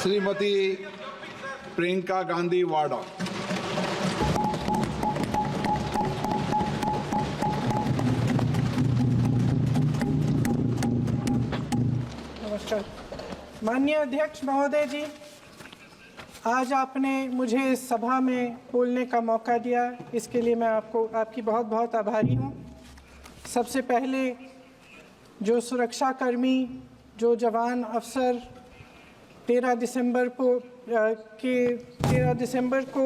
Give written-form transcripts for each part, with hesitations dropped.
श्रीमती प्रियंका गांधी वाड़ा। नमस्कार। माननीय अध्यक्ष महोदय जी, आज आपने मुझे इस सभा में बोलने का मौका दिया, इसके लिए मैं आपकी बहुत बहुत आभारी हूँ। सबसे पहले जो सुरक्षाकर्मी, जो जवान अफसर 13 दिसंबर को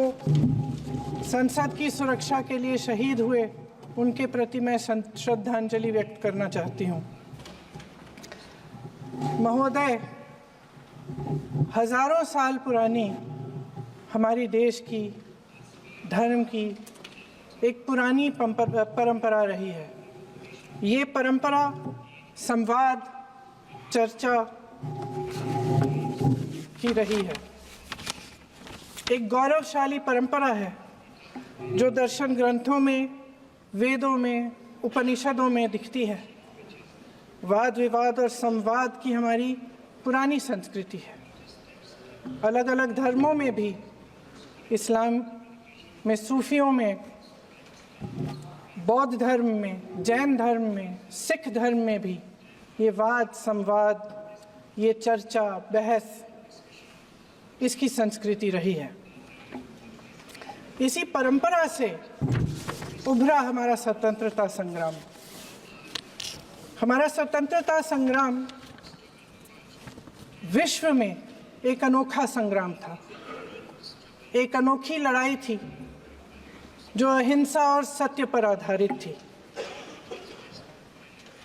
संसद की सुरक्षा के लिए शहीद हुए, उनके प्रति मैं श्रद्धांजलि व्यक्त करना चाहती हूँ। महोदय, हजारों साल पुरानी हमारी देश की, धर्म की एक पुरानी परंपरा रही है। ये परंपरा संवाद, चर्चा की रही है। एक गौरवशाली परंपरा है जो दर्शन ग्रंथों में, वेदों में, उपनिषदों में दिखती है। वाद विवाद और संवाद की हमारी पुरानी संस्कृति है। अलग अलग धर्मों में भी, इस्लाम में, सूफियों में, बौद्ध धर्म में, जैन धर्म में, सिख धर्म में भी ये वाद संवाद, ये चर्चा बहस, इसकी संस्कृति रही है। इसी परंपरा से उभरा हमारा स्वतंत्रता संग्राम। हमारा स्वतंत्रता संग्राम विश्व में एक अनोखा संग्राम था, एक अनोखी लड़ाई थी जो अहिंसा और सत्य पर आधारित थी।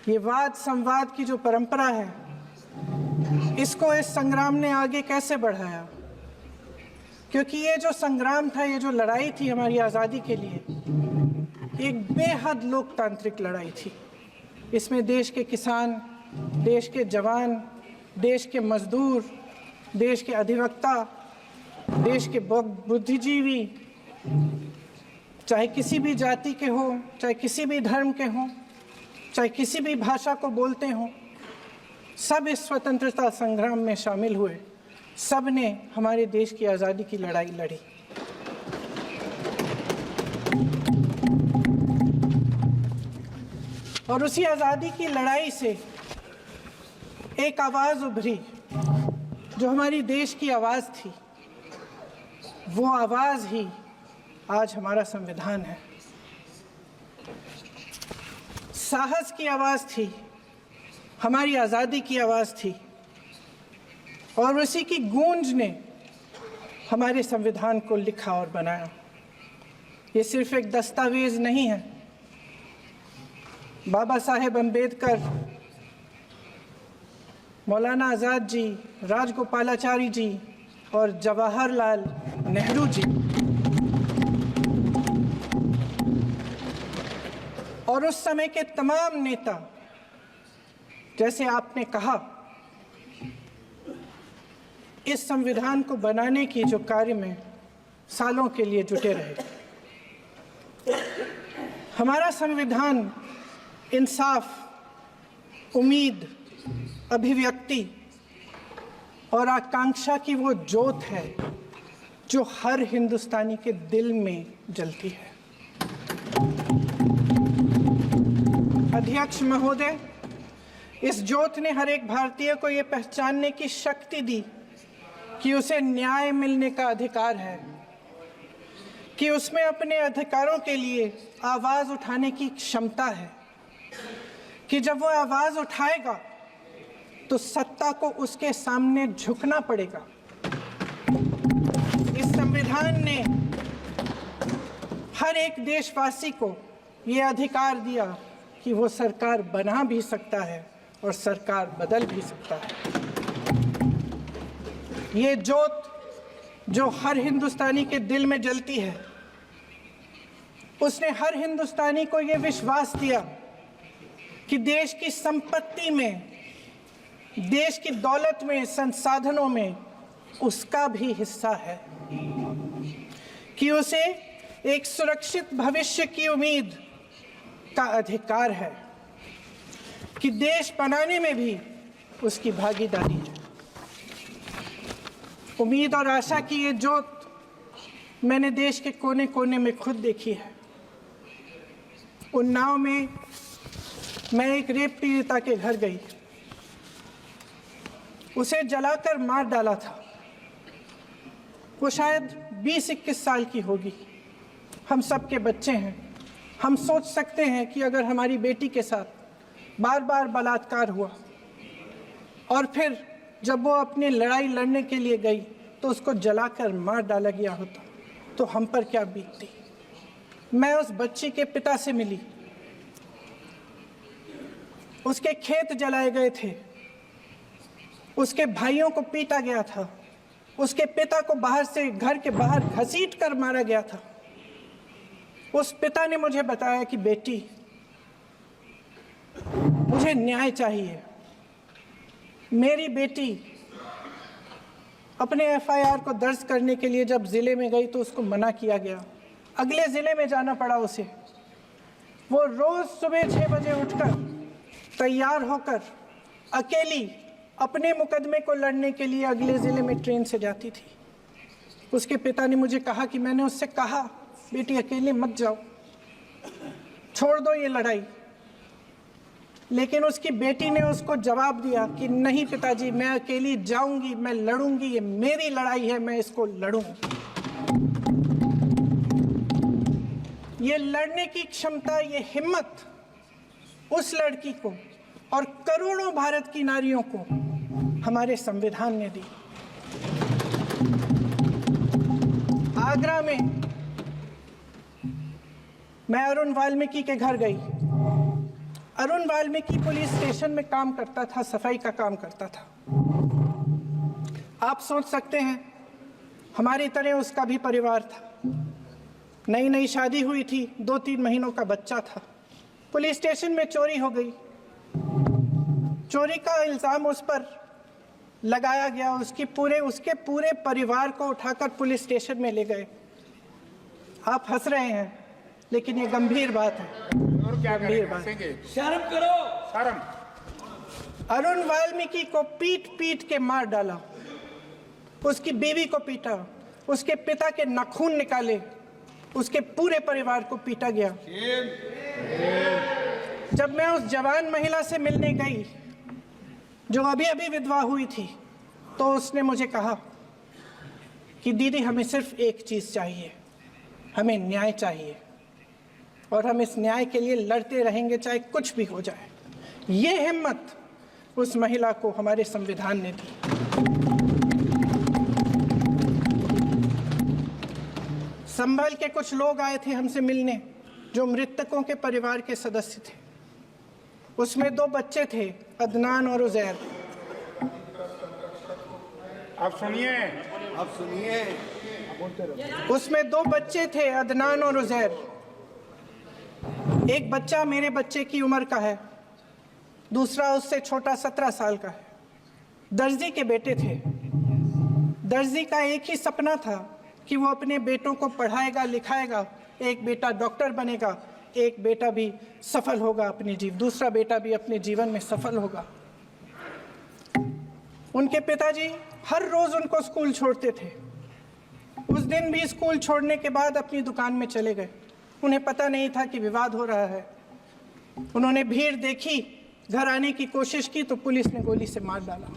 ये वाद संवाद की जो परंपरा है, इसको इस संग्राम ने आगे कैसे बढ़ाया? क्योंकि ये जो संग्राम था, ये जो लड़ाई थी हमारी आज़ादी के लिए, एक बेहद लोकतांत्रिक लड़ाई थी। इसमें देश के किसान, देश के जवान, देश के मजदूर, देश के अधिवक्ता, देश के बुद्धिजीवी, चाहे किसी भी जाति के हो, चाहे किसी भी धर्म के हों, चाहे किसी भी भाषा को बोलते हों, सब इस स्वतंत्रता संग्राम में शामिल हुए। सब ने हमारे देश की आज़ादी की लड़ाई लड़ी। और उसी आज़ादी की लड़ाई से एक आवाज़ उभरी जो हमारी देश की आवाज़ थी। वो आवाज़ ही आज हमारा संविधान है। साहस की आवाज़ थी, हमारी आज़ादी की आवाज़ थी, और उसी की गूंज ने हमारे संविधान को लिखा और बनाया। ये सिर्फ एक दस्तावेज नहीं है। बाबा साहेब अम्बेडकर, मौलाना आज़ाद जी, राजगोपालाचारी जी और जवाहरलाल नेहरू जी और उस समय के तमाम नेता, जैसे आपने कहा, इस संविधान को बनाने की जो कार्य में सालों के लिए जुटे रहे। हमारा संविधान इंसाफ, उम्मीद, अभिव्यक्ति और आकांक्षा की वो ज्योत है जो हर हिंदुस्तानी के दिल में जलती है। अध्यक्ष महोदय, इस ज्योत ने हर एक भारतीय को ये पहचानने की शक्ति दी कि उसे न्याय मिलने का अधिकार है, कि उसमें अपने अधिकारों के लिए आवाज़ उठाने की क्षमता है, कि जब वो आवाज़ उठाएगा तो सत्ता को उसके सामने झुकना पड़ेगा। इस संविधान ने हर एक देशवासी को ये अधिकार दिया कि वो सरकार बना भी सकता है और सरकार बदल भी सकता है। ये ज्योत जो हर हिंदुस्तानी के दिल में जलती है, उसने हर हिंदुस्तानी को ये विश्वास दिया कि देश की संपत्ति में, देश की दौलत में, संसाधनों में उसका भी हिस्सा है, कि उसे एक सुरक्षित भविष्य की उम्मीद का अधिकार है, कि देश बनाने में भी उसकी भागीदारी है। उम्मीद और आशा की ये जोत मैंने देश के कोने कोने में खुद देखी है। उन्नाव में मैं एक रेप पीड़िता के घर गई, उसे जलाकर मार डाला था। वो शायद 20-21 साल की होगी। हम सब के बच्चे हैं। हम सोच सकते हैं कि अगर हमारी बेटी के साथ बार बार बलात्कार हुआ और फिर जब वो अपनी लड़ाई लड़ने के लिए गई तो उसको जलाकर मार डाला गया होता तो हम पर क्या बीतती। मैं उस बच्ची के पिता से मिली। उसके खेत जलाए गए थे, उसके भाइयों को पीटा गया था, उसके पिता को बाहर से घर के बाहर घसीट कर मारा गया था। उस पिता ने मुझे बताया कि बेटी, मुझे न्याय चाहिए। मेरी बेटी अपने एफआईआर को दर्ज करने के लिए जब जिले में गई तो उसको मना किया गया। अगले जिले में जाना पड़ा उसे। वो रोज सुबह 6 बजे उठकर तैयार होकर अकेली अपने मुकदमे को लड़ने के लिए अगले ज़िले में ट्रेन से जाती थी। उसके पिता ने मुझे कहा कि मैंने उससे कहा, बेटी अकेले मत जाओ, छोड़ दो ये लड़ाई। लेकिन उसकी बेटी ने उसको जवाब दिया कि नहीं पिताजी, मैं अकेली जाऊंगी, मैं लड़ूंगी, ये मेरी लड़ाई है, मैं इसको लड़ूंगी। ये लड़ने की क्षमता, ये हिम्मत उस लड़की को और करोड़ों भारत की नारियों को हमारे संविधान ने दी। आगरा में मैं अरुण वाल्मीकि के घर गई। अरुण वाल्मीकि पुलिस स्टेशन में काम करता था, सफाई का काम करता था। आप सोच सकते हैं हमारी तरह उसका भी परिवार था। नई नई शादी हुई थी, 2-3 महीनों का बच्चा था। पुलिस स्टेशन में चोरी हो गई। चोरी का इल्जाम उस पर लगाया गया। उसके पूरे परिवार को उठाकर पुलिस स्टेशन में ले गए। आप हंस रहे हैं, लेकिन ये गंभीर बात है। और क्या गंभीर बात। शर्म करो, शर्म। अरुण वाल्मीकि को पीट पीट के मार डाला, उसकी बीवी को पीटा, उसके पिता के नाखून निकाले, उसके पूरे परिवार को पीटा गया। जब मैं उस जवान महिला से मिलने गई जो अभी अभी विधवा हुई थी, तो उसने मुझे कहा कि दीदी, हमें सिर्फ एक चीज़ चाहिए, हमें न्याय चाहिए और हम इस न्याय के लिए लड़ते रहेंगे, चाहे कुछ भी हो जाए। ये हिम्मत उस महिला को हमारे संविधान ने दी। संभल के कुछ लोग आए थे हमसे मिलने जो मृतकों के परिवार के सदस्य थे। उसमें 2 बच्चे थे, अदनान और उजैर। आप सुनिए। उसमें 2 बच्चे थे, अदनान और उजैर। एक बच्चा मेरे बच्चे की उम्र का है, दूसरा उससे छोटा 17 साल का है। दर्जी के बेटे थे। दर्जी का एक ही सपना था कि वो अपने बेटों को पढ़ाएगा, लिखाएगा। एक बेटा डॉक्टर बनेगा, एक बेटा भी सफल होगा दूसरा बेटा भी अपने जीवन में सफल होगा। उनके पिताजी हर रोज उनको स्कूल छोड़ते थे। उस दिन भी स्कूल छोड़ने के बाद अपनी दुकान में चले गए। उन्हें पता नहीं था कि विवाद हो रहा है। उन्होंने भीड़ देखी, घर आने की कोशिश की तो पुलिस ने गोली से मार डाला।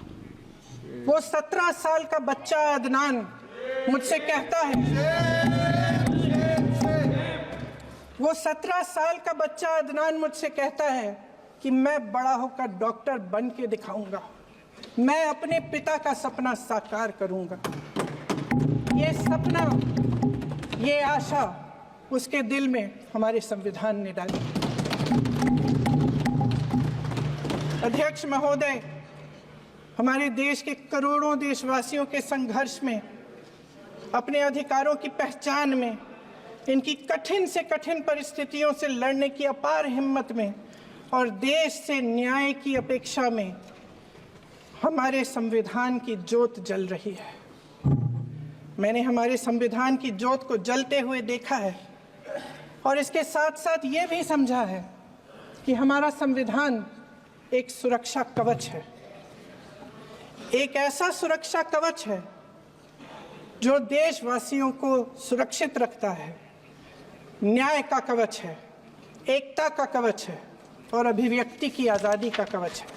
वो 17 साल का बच्चा अदनान मुझसे कहता है, वो 17 साल का बच्चा अदनान मुझसे कहता है कि मैं बड़ा होकर डॉक्टर बन के दिखाऊंगा, मैं अपने पिता का सपना साकार करूंगा। ये सपना, ये आशा उसके दिल में हमारे संविधान ने डाली। अध्यक्ष महोदय, हमारे देश के करोड़ों देशवासियों के संघर्ष में, अपने अधिकारों की पहचान में, इनकी कठिन से कठिन परिस्थितियों से लड़ने की अपार हिम्मत में और देश से न्याय की अपेक्षा में हमारे संविधान की ज्योत जल रही है। मैंने हमारे संविधान की ज्योत को जलते हुए देखा है और इसके साथ साथ ये भी समझा है कि हमारा संविधान एक सुरक्षा कवच है। एक ऐसा सुरक्षा कवच है जो देशवासियों को सुरक्षित रखता है, न्याय का कवच है, एकता का कवच है और अभिव्यक्ति की आज़ादी का कवच है।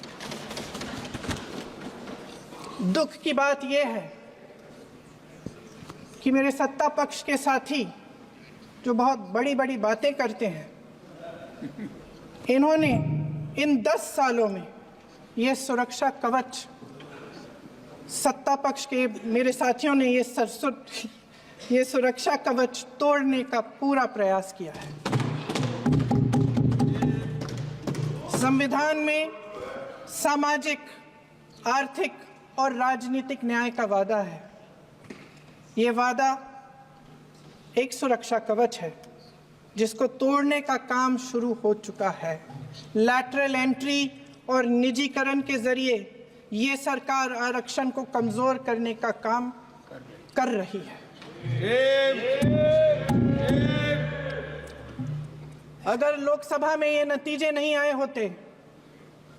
दुख की बात यह है कि मेरे सत्ता पक्ष के साथी जो बहुत बड़ी बड़ी बातें करते हैं, इन्होंने इन 10 सालों में ये सुरक्षा कवच, सत्ता पक्ष के मेरे साथियों ने ये सुरक्षा कवच तोड़ने का पूरा प्रयास किया है। संविधान में सामाजिक, आर्थिक और राजनीतिक न्याय का वादा है। ये वादा एक सुरक्षा कवच है जिसको तोड़ने का काम शुरू हो चुका है। लैटरल एंट्री और निजीकरण के जरिए ये सरकार आरक्षण को कमजोर करने का काम कर रही है। अगर लोकसभा में ये नतीजे नहीं आए होते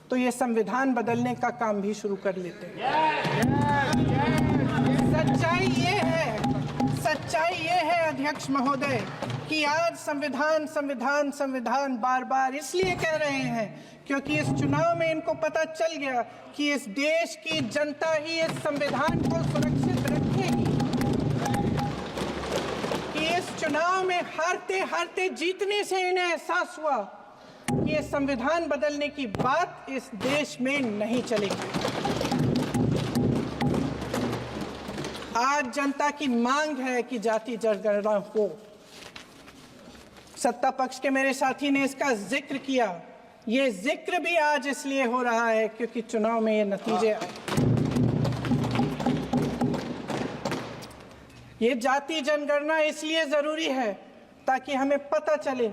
तो ये संविधान बदलने का काम भी शुरू कर लेते। सच्चाई ये है अध्यक्ष महोदय कि आज संविधान बार बार इसलिए कह रहे हैं क्योंकि इस चुनाव में इनको पता चल गया कि इस देश की जनता ही इस संविधान को सुरक्षित रखेगी, कि इस चुनाव में हारते हारते जीतने से इन्हें एहसास हुआ कि ये संविधान बदलने की बात इस देश में नहीं चलेगी। आज जनता की मांग है कि जाति जनगणना हो। सत्ता पक्ष के मेरे साथी ने इसका जिक्र किया। ये जिक्र भी आज इसलिए हो रहा है क्योंकि चुनाव में ये नतीजे आए। ये जाति जनगणना इसलिए जरूरी है ताकि हमें पता चले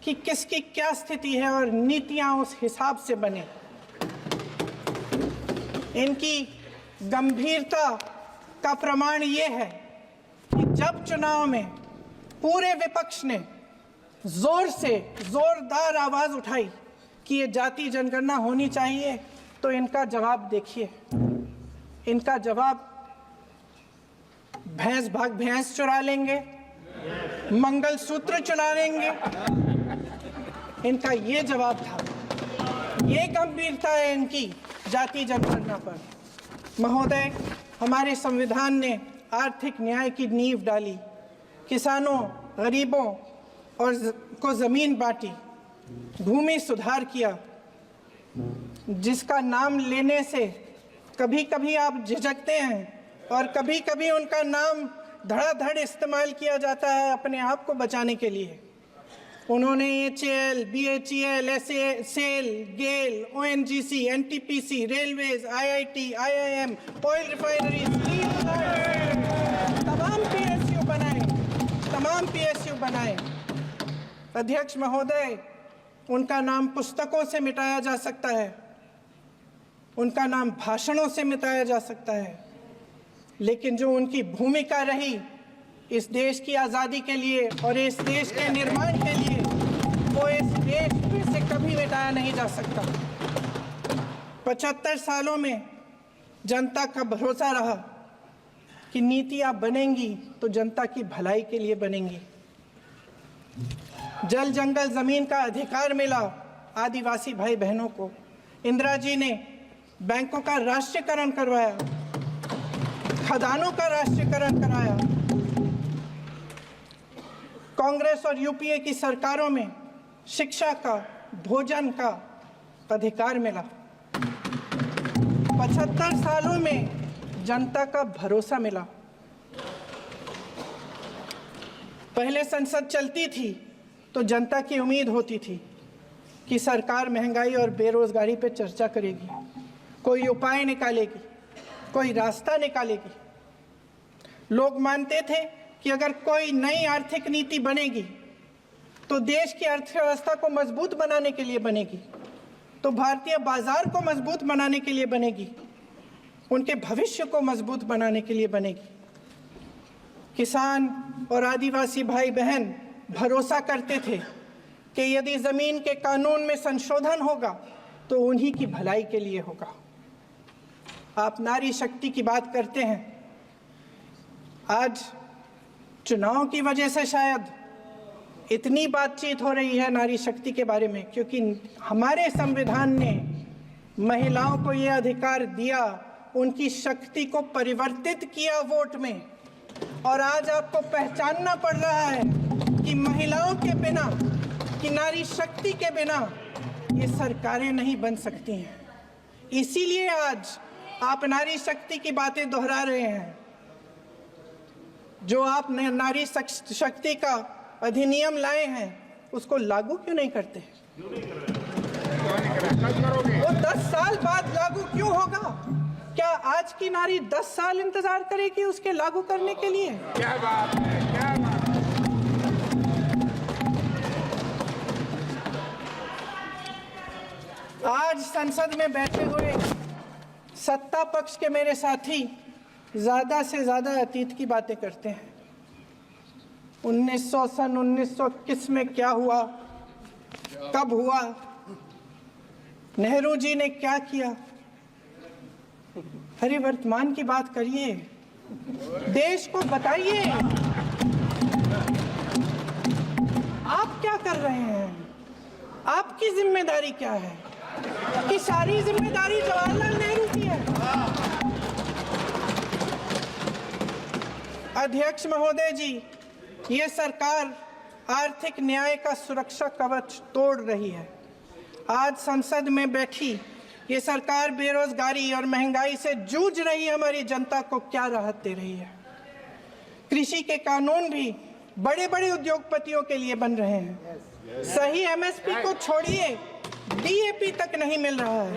कि किसकी क्या स्थिति है और नीतियां उस हिसाब से बने। इनकी गंभीरता का प्रमाण ये है कि जब चुनाव में पूरे विपक्ष ने जोरदार आवाज उठाई कि ये जाति जनगणना होनी चाहिए, तो इनका जवाब देखिए। इनका जवाब भैंस भाग भैंस चुरा लेंगे, मंगलसूत्र चुरा लेंगे, इनका ये जवाब था। ये गंभीरता है इनकी जाति जनगणना पर। महोदय, हमारे संविधान ने आर्थिक न्याय की नींव डाली, किसानों, गरीबों और को जमीन बांटी, भूमि सुधार किया, जिसका नाम लेने से कभी कभी आप झिझकते हैं और कभी कभी उनका नाम धड़ाधड़ इस्तेमाल किया जाता है अपने आप को बचाने के लिए। उन्होंने HAL, BHEL, SAIL, GAIL, ONGC, NTPC, railways, IIT, IIM, oil refineries, तमाम PSU बनाए। अध्यक्ष महोदय, उनका नाम पुस्तकों से मिटाया जा सकता है, उनका नाम भाषणों से मिटाया जा सकता है, लेकिन जो उनकी भूमिका रही इस देश की आज़ादी के लिए और इस देश के निर्माण के लिए, वो इस देश में से कभी मिटाया नहीं जा सकता। 75 सालों में जनता का भरोसा रहा कि नीतियां बनेंगी तो जनता की भलाई के लिए बनेंगी। जल जंगल जमीन का अधिकार मिला आदिवासी भाई बहनों को। इंदिरा जी ने बैंकों का राष्ट्रीयकरण करवाया, खदानों का राष्ट्रीयकरण कराया। कांग्रेस और यूपीए की सरकारों में शिक्षा का, भोजन का अधिकार मिला। 75 सालों में जनता का भरोसा मिला। पहले संसद चलती थी तो जनता की उम्मीद होती थी कि सरकार महंगाई और बेरोजगारी पर चर्चा करेगी, कोई उपाय निकालेगी, कोई रास्ता निकालेगी। लोग मानते थे कि अगर कोई नई आर्थिक नीति बनेगी तो देश की अर्थव्यवस्था को मजबूत बनाने के लिए बनेगी, तो भारतीय बाजार को मजबूत बनाने के लिए बनेगी, उनके भविष्य को मजबूत बनाने के लिए बनेगी। किसान और आदिवासी भाई बहन भरोसा करते थे कि यदि जमीन के कानून में संशोधन होगा तो उन्हीं की भलाई के लिए होगा। आप नारी शक्ति की बात करते हैं, आज चुनाव की वजह से शायद इतनी बातचीत हो रही है नारी शक्ति के बारे में, क्योंकि हमारे संविधान ने महिलाओं को ये अधिकार दिया, उनकी शक्ति को परिवर्तित किया वोट में। और आज आपको पहचानना पड़ रहा है कि महिलाओं के बिना, कि नारी शक्ति के बिना ये सरकारें नहीं बन सकती हैं। इसीलिए आज आप नारी शक्ति की बातें दोहरा रहे हैं। जो आप नारी शक्ति का अधिनियम लाए हैं उसको लागू क्यों नहीं करते? वो 10 साल बाद लागू क्यों होगा? क्या आज की नारी 10 साल इंतजार करेगी उसके लागू करने के लिए? क्या बात है, क्या बात है। आज संसद में बैठे हुए सत्ता पक्ष के मेरे साथी ज्यादा से ज्यादा अतीत की बातें करते हैं। 1900 किस में क्या हुआ, कब हुआ, नेहरू जी ने क्या किया। अरे वर्तमान की बात करिए, देश को बताइए आप क्या कर रहे हैं, आपकी जिम्मेदारी क्या है? कि सारी जिम्मेदारी जवाहरलाल नेहरू की है। अध्यक्ष महोदय जी, ये सरकार आर्थिक न्याय का सुरक्षा कवच तोड़ रही है। आज संसद में बैठी ये सरकार बेरोजगारी और महंगाई से जूझ रही हमारी जनता को क्या राहत दे रही है? कृषि के कानून भी बड़े बड़े उद्योगपतियों के लिए बन रहे हैं। सही एमएसपी को छोड़िए, डीएपी तक नहीं मिल रहा है।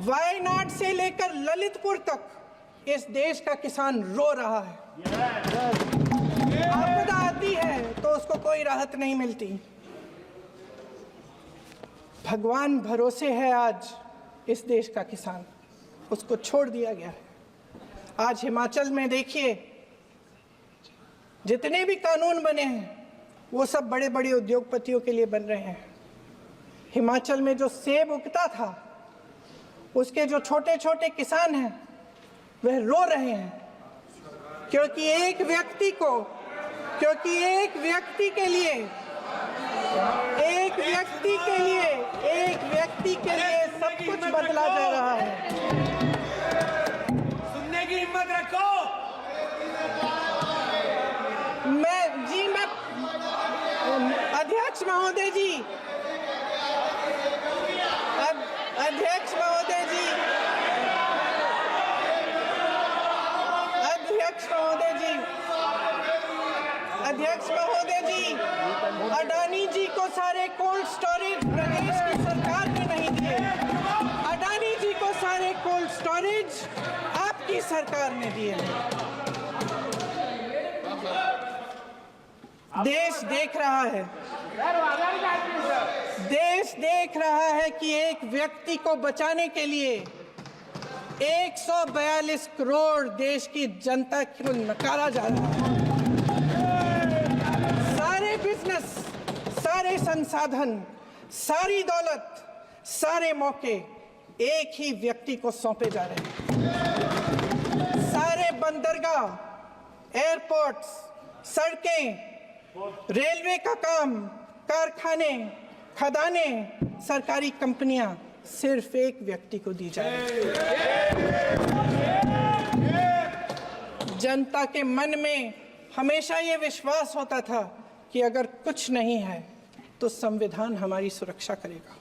वायनाड से लेकर ललितपुर तक इस देश का किसान रो रहा है। आपदा आती है तो उसको कोई राहत नहीं मिलती। भगवान भरोसे है आज इस देश का किसान, उसको छोड़ दिया गया है। आज हिमाचल में देखिए, जितने भी कानून बने हैं वो सब बड़े बड़े उद्योगपतियों के लिए बन रहे हैं। हिमाचल में जो सेब उगता था, उसके जो छोटे छोटे किसान हैं वह रो रहे हैं, क्योंकि एक व्यक्ति के लिए सब कुछ बदला जा रहा है। सुनने की हिम्मत रखो। अध्यक्ष महोदय जी, अध्यक्ष महोदय जी, अडानी जी को सारे कोल्ड स्टोरेज प्रदेश की सरकार ने नहीं दिए। अडानी जी को सारे कोल्ड स्टोरेज आपकी सरकार ने दिए। देश देख रहा है कि एक व्यक्ति को बचाने के लिए 142 करोड़ देश की जनता को नकारा जा रहा है। सारे बिजनेस, सारे संसाधन, सारी दौलत, सारे मौके एक ही व्यक्ति को सौंपे जा रहे हैं। सारे बंदरगाह, एयरपोर्ट्स, सड़कें, रेलवे का काम, कारखाने, खदाने, सरकारी कंपनियां सिर्फ एक व्यक्ति को दी जा रही है। जनता के मन में हमेशा ये विश्वास होता था कि अगर कुछ नहीं है तो संविधान हमारी सुरक्षा करेगा,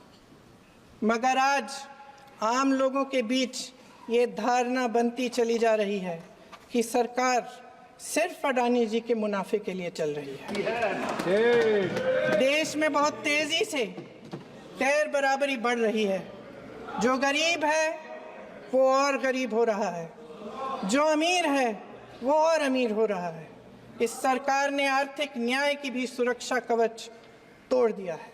मगर आज आम लोगों के बीच ये धारणा बनती चली जा रही है कि सरकार सिर्फ अडानी जी के मुनाफे के लिए चल रही है। देश में बहुत तेजी से गैर बराबरी बढ़ रही है। जो गरीब है वो और गरीब हो रहा है, जो अमीर है वो और अमीर हो रहा है। इस सरकार ने आर्थिक न्याय की भी सुरक्षा कवच तोड़ दिया है।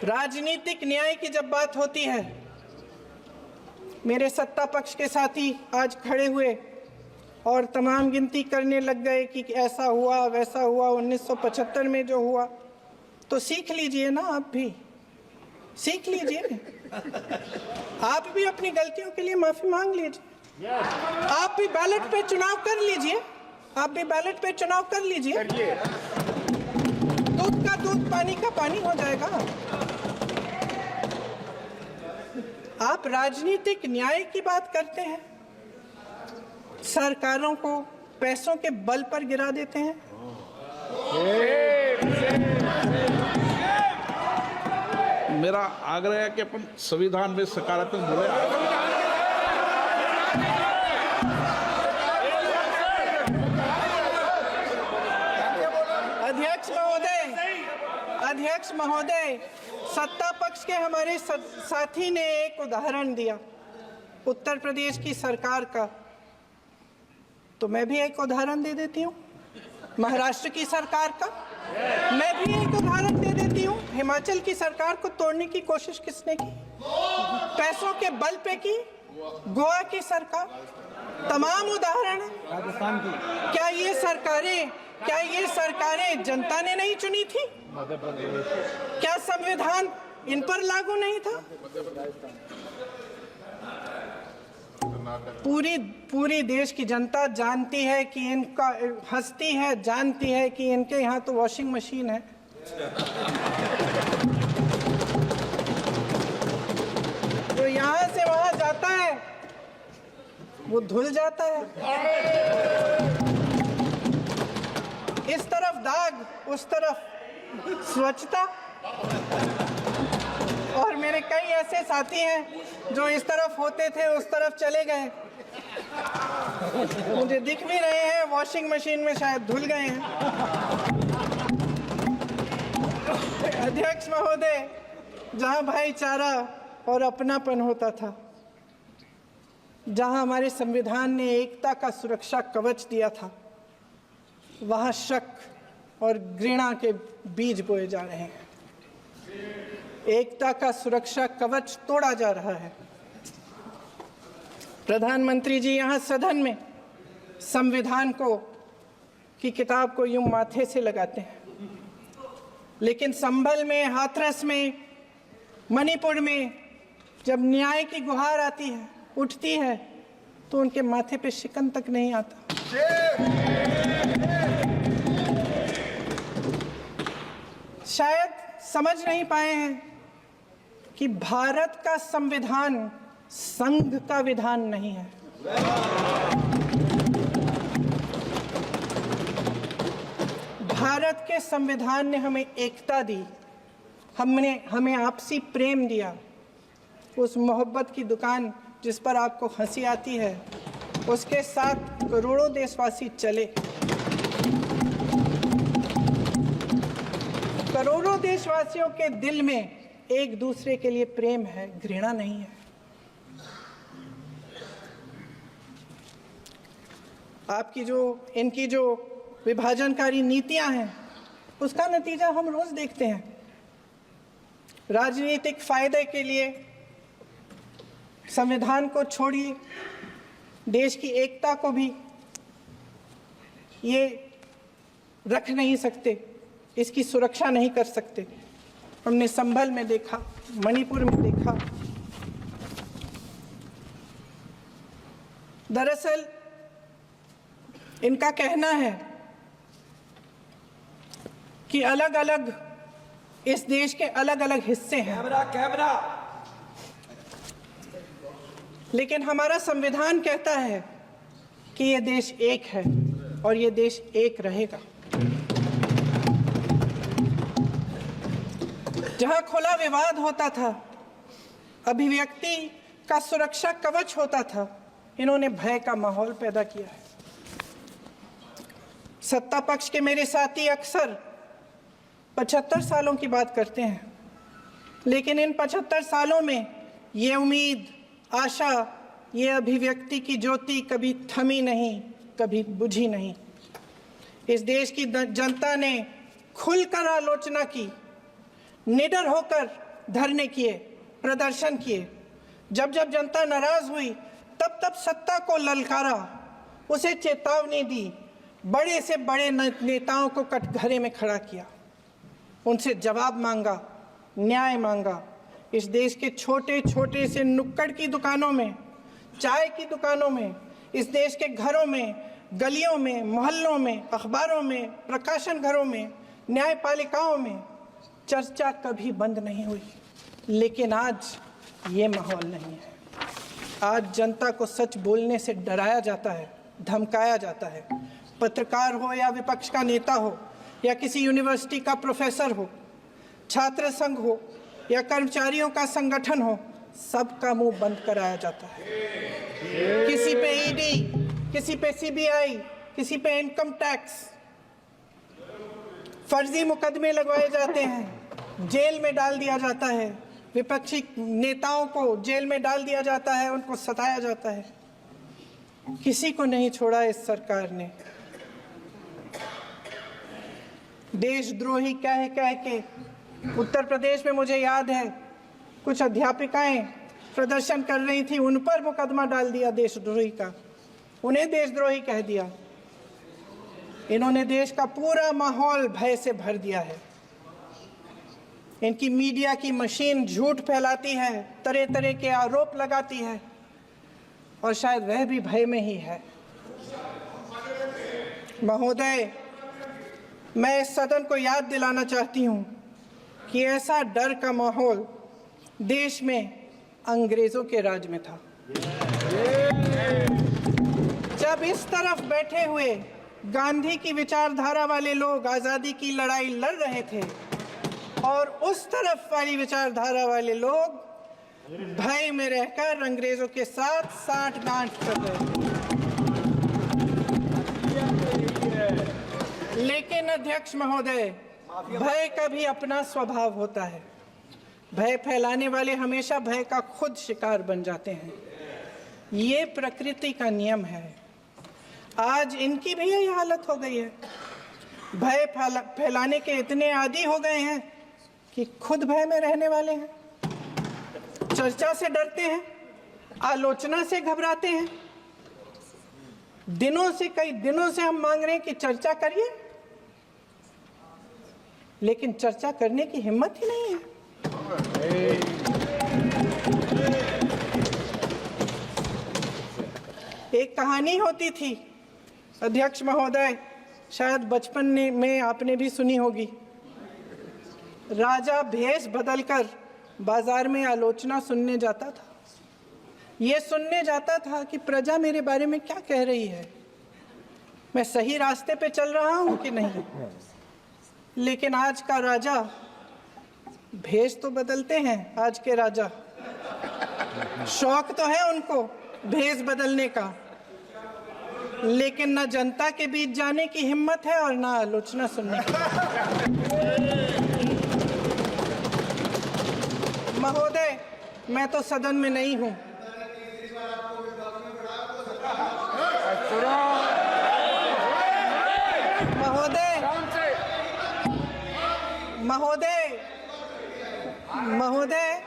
राजनीतिक न्याय की जब बात होती है, मेरे सत्ता पक्ष के साथी आज खड़े हुए और तमाम गिनती करने लग गए कि ऐसा हुआ वैसा हुआ, 1975 में जो हुआ, तो सीख लीजिए ना आप भी। सीख लीजिए। आप भी अपनी गलतियों के लिए माफी मांग लीजिए। आप भी बैलेट पे चुनाव कर लीजिए। आप भी बैलेट पे चुनाव कर लीजिए। दूध का दूध, पानी का पानी हो जाएगा। आप राजनीतिक न्याय की बात करते हैं, सरकारों को पैसों के बल पर गिरा देते हैं। मेरा आग्रह है कि अपन संविधान में सकारात्मक बोले। अध्यक्ष महोदय, सत्ता पक्ष के हमारे साथी ने एक उदाहरण दिया उत्तर प्रदेश की सरकार का, तो मैं भी एक उदाहरण दे देती हूँ महाराष्ट्र की सरकार का। मैं भी एक उदाहरण दे देती हूँ हिमाचल की सरकार को तोड़ने की कोशिश किसने की, पैसों के बल पे की, गोवा की सरकार। तमाम उदाहरण राजस्थान की। क्या ये सरकारें जनता ने नहीं चुनी थी? क्या संविधान इन पर लागू नहीं था? पूरी देश की जनता जानती है कि इनका हंसती है, जानती है कि इनके यहाँ तो वॉशिंग मशीन है। तो यहाँ से वहां जाता है, वो धुल जाता है। इस तरफ दाग, उस तरफ स्वच्छता। और मेरे कई ऐसे साथी हैं जो इस तरफ होते थे उस तरफ चले गए, मुझे दिख भी रहे हैं, वॉशिंग मशीन में शायद धुल गए हैं। अध्यक्ष महोदय, जहां भाईचारा और अपनापन होता था, जहां हमारे संविधान ने एकता का सुरक्षा कवच दिया था, वहां शक और घृणा के बीज बोए जा रहे हैं। एकता का सुरक्षा कवच तोड़ा जा रहा है। प्रधानमंत्री जी यहाँ सदन में संविधान की किताब को यूं माथे से लगाते हैं, लेकिन संभल में, हाथरस में, मणिपुर में जब न्याय की गुहार आती है, उठती है, तो उनके माथे पे शिकन तक नहीं आता। शायद समझ नहीं पाए हैं कि भारत का संविधान संघ का विधान नहीं है। भारत के संविधान ने हमें एकता दी, हमें आपसी प्रेम दिया। उस मोहब्बत की दुकान जिस पर आपको हंसी आती है, उसके साथ करोड़ों देशवासी चले। करोड़ों देशवासियों के दिल में एक दूसरे के लिए प्रेम है, घृणा नहीं है। इनकी जो विभाजनकारी नीतियां हैं, उसका नतीजा हम रोज देखते हैं। राजनीतिक फायदे के लिए संविधान को छोड़िए, देश की एकता को भी ये रख नहीं सकते, इसकी सुरक्षा नहीं कर सकते। हमने संभल में देखा, मणिपुर में देखा। दरअसल इनका कहना है कि अलग अलग इस देश के अलग अलग हिस्से हैं। कैमरा। लेकिन हमारा संविधान कहता है कि ये देश एक है और ये देश एक रहेगा। जहां खुला विवाद होता था, अभिव्यक्ति का सुरक्षा कवच होता था, इन्होंने भय का माहौल पैदा किया है। सत्ता पक्ष के मेरे साथी अक्सर 75 सालों की बात करते हैं, लेकिन इन 75 सालों में ये उम्मीद, आशा, ये अभिव्यक्ति की ज्योति कभी थमी नहीं, कभी बुझी नहीं। इस देश की जनता ने खुलकर आलोचना की, निडर होकर धरने किए, प्रदर्शन किए। जब जब जनता नाराज हुई, तब तब सत्ता को ललकारा, उसे चेतावनी दी, बड़े से बड़े नेताओं को कटघरे में खड़ा किया, उनसे जवाब मांगा, न्याय मांगा, इस देश के छोटे छोटे से नुक्कड़ की दुकानों में, चाय की दुकानों में, इस देश के घरों में, गलियों में, मोहल्लों में, अखबारों में, प्रकाशन घरों में, न्यायपालिकाओं में चर्चा कभी बंद नहीं हुई। लेकिन आज ये माहौल नहीं है। आज जनता को सच बोलने से डराया जाता है, धमकाया जाता है। पत्रकार हो या विपक्ष का नेता हो या किसी यूनिवर्सिटी का प्रोफेसर हो, छात्र संघ हो या कर्मचारियों का संगठन हो, सबका मुंह बंद कराया जाता है। किसी पे ईडी, किसी पे सीबीआई, किसी पे इनकम टैक्स, फर्जी मुकदमे लगवाए जाते हैं, जेल में डाल दिया जाता है, विपक्षी नेताओं को जेल में डाल दिया जाता है, उनको सताया जाता है। किसी को नहीं छोड़ा इस सरकार ने। देशद्रोही कह के उत्तर प्रदेश में मुझे याद है कुछ अध्यापिकाएं प्रदर्शन कर रही थी, उन पर मुकदमा डाल दिया देशद्रोही का, उन्हें देशद्रोही कह दिया। इन्होंने देश का पूरा माहौल भय से भर दिया है। इनकी मीडिया की मशीन झूठ फैलाती है, तरह तरह के आरोप लगाती है और शायद वह भी भय में ही है। महोदय, मैं इस सदन को याद दिलाना चाहती हूँ कि ऐसा डर का माहौल देश में अंग्रेजों के राज में था। जब इस तरफ बैठे हुए गांधी की विचारधारा वाले लोग आज़ादी की लड़ाई लड़ रहे थे और उस तरफ वाली विचारधारा वाले लोग भय में रहकर अंग्रेजों के साथ साठ-गांठ कर रहे थे। लेकिन अध्यक्ष महोदय, भय का भी अपना स्वभाव होता है। भय फैलाने वाले हमेशा भय का खुद शिकार बन जाते हैं। ये प्रकृति का नियम है। आज इनकी भी यही हालत हो गई है। भय फैलाने के इतने आदी हो गए हैं कि खुद भय में रहने वाले हैं, चर्चा से डरते हैं, आलोचना से घबराते हैं। कई दिनों से हम मांग रहे हैं कि चर्चा करिए, लेकिन चर्चा करने की हिम्मत ही नहीं है। एक कहानी होती थी अध्यक्ष महोदय, शायद बचपन में आपने भी सुनी होगी। राजा भेष बदलकर बाजार में आलोचना सुनने जाता था। ये सुनने जाता था कि प्रजा मेरे बारे में क्या कह रही है, मैं सही रास्ते पे चल रहा हूं कि नहीं। लेकिन आज का राजा, भेष तो बदलते हैं आज के राजा, शौक तो है उनको भेष बदलने का, लेकिन ना जनता के बीच जाने की हिम्मत है और ना आलोचना सुनने की। महोदय, मैं तो सदन में नहीं हूं। महोदय,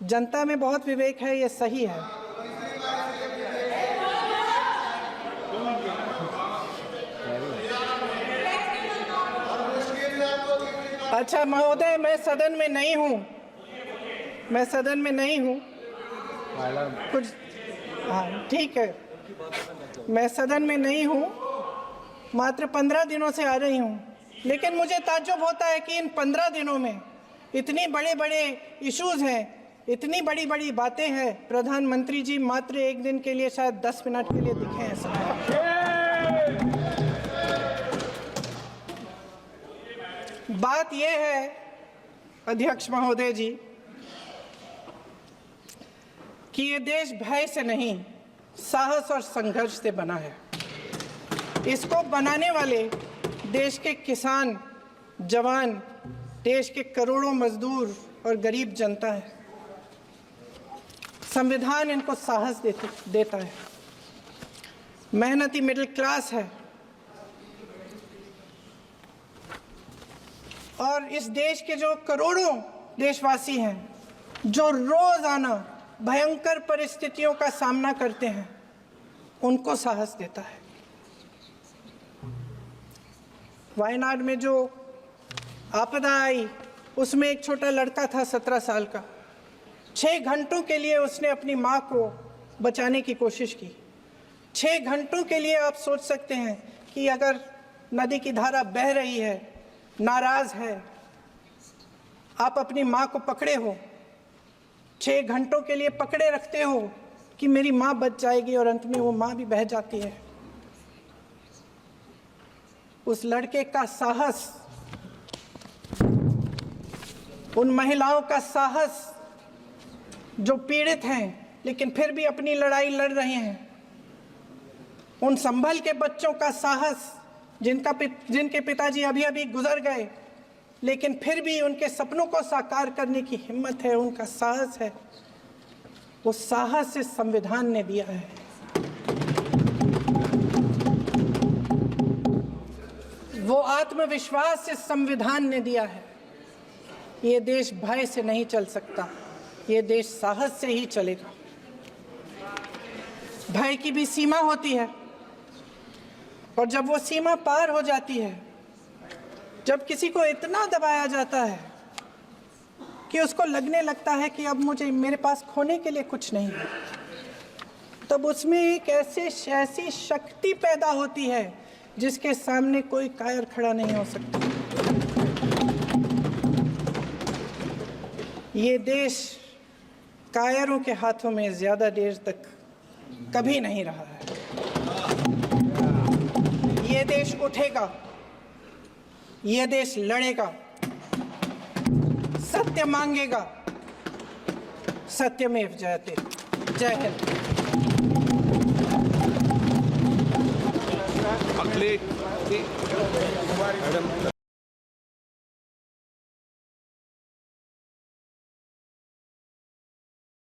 जनता में बहुत विवेक है, ये सही है। अच्छा महोदय, मैं सदन में नहीं हूँ, कुछ हाँ ठीक है, मैं सदन में नहीं हूँ, मात्र 15 दिनों से आ रही हूँ। लेकिन मुझे ताज्जुब होता है कि इन 15 दिनों में इतनी बड़े इश्यूज हैं, इतनी बड़ी बातें हैं, प्रधानमंत्री जी मात्र एक दिन के लिए शायद 10 मिनट के लिए दिखे हैं सदन। बात यह है अध्यक्ष महोदय जी कि ये देश भय से नहीं, साहस और संघर्ष से बना है। इसको बनाने वाले देश के किसान, जवान, देश के करोड़ों मजदूर और गरीब जनता है। संविधान इनको साहस देता है। मेहनती मिडिल क्लास है और इस देश के जो करोड़ों देशवासी हैं, जो रोजाना भयंकर परिस्थितियों का सामना करते हैं, उनको साहस देता है। वायनाड में जो आपदा आई, उसमें एक छोटा लड़का था 17 साल का। 6 घंटों के लिए उसने अपनी माँ को बचाने की कोशिश की। 6 घंटों के लिए आप सोच सकते हैं कि अगर नदी की धारा बह रही है, नाराज है, आप अपनी माँ को पकड़े हो, 6 घंटों के लिए पकड़े रखते हो कि मेरी माँ बच जाएगी, और अंत में वो माँ भी बह जाती है। उस लड़के का साहस, उन महिलाओं का साहस जो पीड़ित हैं लेकिन फिर भी अपनी लड़ाई लड़ रहे हैं, उन संभल के बच्चों का साहस जिनके पिताजी अभी अभी गुजर गए लेकिन फिर भी उनके सपनों को साकार करने की हिम्मत है, उनका साहस है, वो साहस इस संविधान ने दिया है। वो आत्मविश्वास इस संविधान ने दिया है। ये देश भय से नहीं चल सकता, ये देश साहस से ही चलेगा। भय की भी सीमा होती है, और जब वो सीमा पार हो जाती है, जब किसी को इतना दबाया जाता है कि उसको लगने लगता है कि अब मेरे पास खोने के लिए कुछ नहीं है, तब उसमें एक ऐसी शक्ति पैदा होती है जिसके सामने कोई कायर खड़ा नहीं हो सकता। ये देश कायरों के हाथों में ज्यादा देर तक कभी नहीं रहा है। ये देश उठेगा, ये देश लड़ेगा, सत्य मांगेगा, सत्यमेव जयते। जय हिंद। अगले मैडम